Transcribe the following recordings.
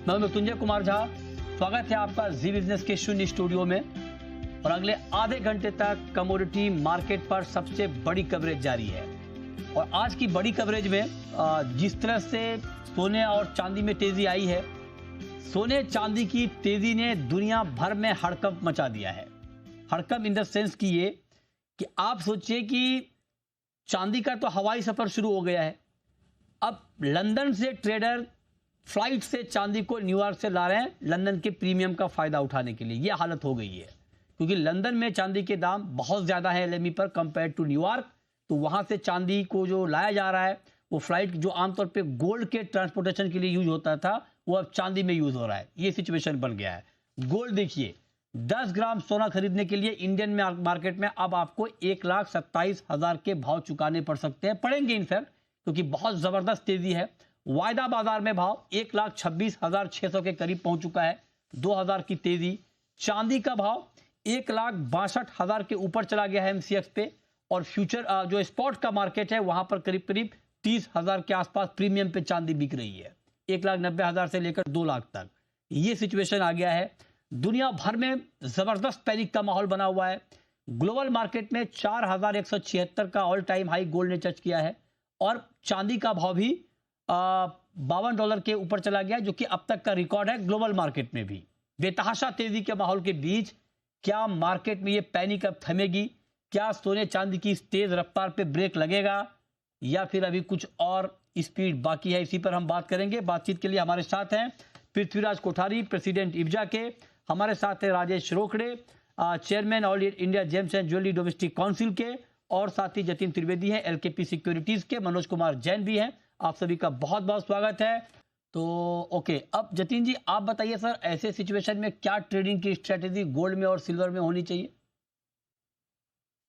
मैं मृत्युंजय कुमार झा, स्वागत है आपका जी बिजनेस के शून्य स्टूडियो में। और अगले आधे घंटे तक कमोडिटी मार्केट पर सबसे बड़ी कवरेज जारी है। और आज की बड़ी कवरेज में जिस तरह से सोने और चांदी में तेजी आई है, सोने चांदी की तेजी ने दुनिया भर में हड़कंप मचा दिया है। हड़कंप इन द सेंस की ये कि आप सोचिए कि चांदी का तो हवाई सफर शुरू हो गया है। अब लंदन से ट्रेडर फ्लाइट से चांदी को न्यूयॉर्क से ला रहे हैं लंदन के प्रीमियम का फायदा उठाने के लिए। यह हालत हो गई है क्योंकि लंदन में चांदी के दाम बहुत ज्यादा है एलएमई पर कंपेयर टू न्यूयॉर्क। तो वहां से चांदी को जो लाया जा रहा है, वो फ्लाइट जो आमतौर पे गोल्ड के ट्रांसपोर्टेशन के लिए यूज होता था, वो अब चांदी में यूज हो रहा है। ये सिचुएशन बन गया है। गोल्ड देखिए, 10 ग्राम सोना खरीदने के लिए इंडियन मार्केट में अब आपको 1,27,000 के भाव चुकाने पड़ सकते हैं, पड़ेंगे इनफैक्ट, क्योंकि बहुत जबरदस्त तेजी है। वायदा बाजार में भाव 1,26,600 के करीब पहुंच चुका है, 2,000 की तेजी। चांदी का भाव 1,62,000 के ऊपर चला गया है एमसीएक्स पे। और फ्यूचर जो स्पॉट का मार्केट है, वहां पर करीब करीब 30,000 के आसपास प्रीमियम पे चांदी बिक रही है, 1,90,000 से लेकर 2 लाख तक। ये सिचुएशन आ गया है। दुनिया भर में जबरदस्त पैनिक का माहौल बना हुआ है। ग्लोबल मार्केट में 4,176 का ऑल टाइम हाई गोल्ड ने टच किया है और चांदी का भाव भी $52 के ऊपर चला गया, जो कि अब तक का रिकॉर्ड है ग्लोबल मार्केट में भी। बेतहाशा तेजी के माहौल के बीच क्या मार्केट में ये पैनिक अब थमेगी? क्या सोने चांदी की इस तेज रफ्तार पे ब्रेक लगेगा या फिर अभी कुछ और स्पीड बाकी है? इसी पर हम बात करेंगे। बातचीत के लिए हमारे साथ हैं पृथ्वीराज कोठारी, प्रेसिडेंट इब्जा के। हमारे साथ है Rajesh Rokade, chairman All India Gems and Jewellery Domestic Council के। और साथ ही जतिन त्रिवेदी हैं एलकेपी सिक्योरिटीज के। मनोज कुमार जैन भी हैं। आप सभी का बहुत बहुत स्वागत है। तो ओके, अब जतिन जी आप बताइए सर, ऐसे सिचुएशन में क्या ट्रेडिंग की स्ट्रेटेजी गोल्ड में और सिल्वर में होनी चाहिए?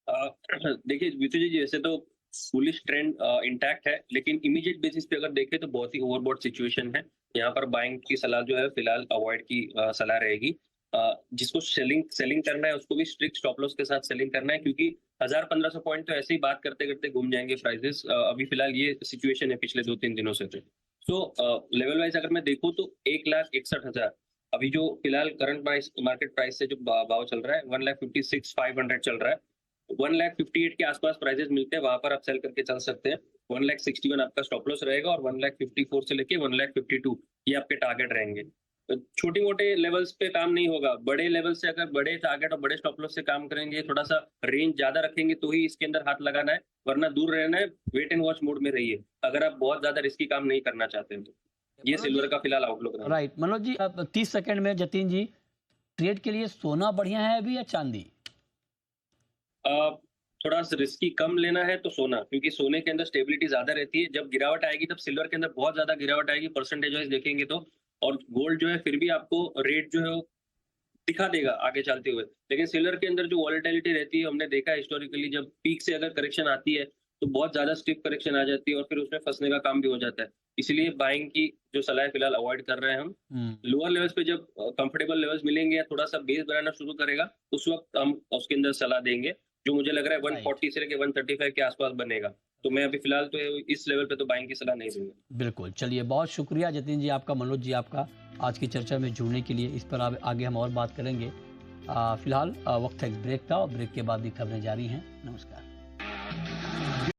देखिए वितु जी, ऐसे तो बुलिश ट्रेंड इंटैक्ट है, लेकिन इमीडिएट बेसिस पे अगर देखें तो बहुत ही ओवरबॉट सिचुएशन है। यहाँ पर बाइंग की सलाह जो है फिलहाल अवॉइड की सलाह रहेगी। जिसको सेलिंग करना है उसको भी स्ट्रिक्ट स्टॉप लॉस के साथ सेलिंग करना है, क्योंकि 1,000-1,500 पॉइंट तो ऐसे ही बात करते करते घूम जाएंगे प्राइसेस। अभी फिलहाल ये सिचुएशन है पिछले 2-3 दिनों से। तो लेवल वाइज अगर मैं देखूँ तो 1,61,000 अभी जो फिलहाल करंट प्राइस मार्केट प्राइस से जो भाव चल रहा है 1,56,500 चल रहा है। 1,58,000 के आसपास प्राइसेस मिलते हैं, वहां पर आप सेल करके चल सकते हैं। 1,61,000 आपका स्टॉप लॉस रहेगा और 1,54,000 से लेके 1,52,000 ये आपके टारगेट रहेंगे। तो छोटी मोटे लेवल्स पे काम नहीं होगा, बड़े लेवल से अगर बड़े टारगेट और बड़े स्टॉप लॉस से काम करेंगे, थोड़ा सा रेंज ज्यादा रखेंगे तो ही इसके अंदर हाथ लगाना है, वरना दूर रहना है। वेट एंड वॉच मोड में रहिए अगर आप बहुत ज्यादा रिस्की काम नहीं करना चाहते हैं तो। ये सिल्वर का फिलहाल आउटलुक है। राइट मनोज जी, अब 30 सेकंड में जतिन जी, ट्रेड के लिए सोना बढ़िया है अभी या चांदी? थोड़ा सा रिस्की कम लेना है तो सोना, क्योंकि सोने के अंदर स्टेबिलिटी ज्यादा रहती है। जब गिरावट आएगी तब सिल्वर के अंदर बहुत ज्यादा गिरावट आएगी परसेंटेज वाइज देखेंगे तो। और गोल्ड जो है फिर भी आपको रेट जो है वो दिखा देगा आगे चलते हुए, लेकिन सिल्वर के अंदर जो वॉलेटिलिटी रहती है, हमने देखा हिस्टोरिकली जब पीक से अगर करेक्शन आती है तो बहुत ज्यादा स्टिफ करेक्शन आ जाती है और फिर उसमें फंसने का काम भी हो जाता है। इसलिए बाइंग की जो सलाह फिलहाल अवॉइड कर रहे हैं हम। लोअर लेवल्स पे जब कंफर्टेबल लेवल्स मिलेंगे या थोड़ा सा बेस बनाना शुरू करेगा, उस वक्त हम उसके अंदर सलाह देंगे, जो मुझे लग रहा है 140 से लेकर 135 के आसपास बनेगा। तो मैं अभी फिलहाल तो इस लेवल पे तो बाइंग की सलाह नहीं दूंगा। बिल्कुल, चलिए बहुत शुक्रिया जतिन जी आपका, मनोज जी आपका, आज की चर्चा में जुड़ने के लिए। इस पर आगे हम और बात करेंगे। फिलहाल वक्त है ब्रेक का, और ब्रेक के बाद भी खबरें जारी हैं। नमस्कार।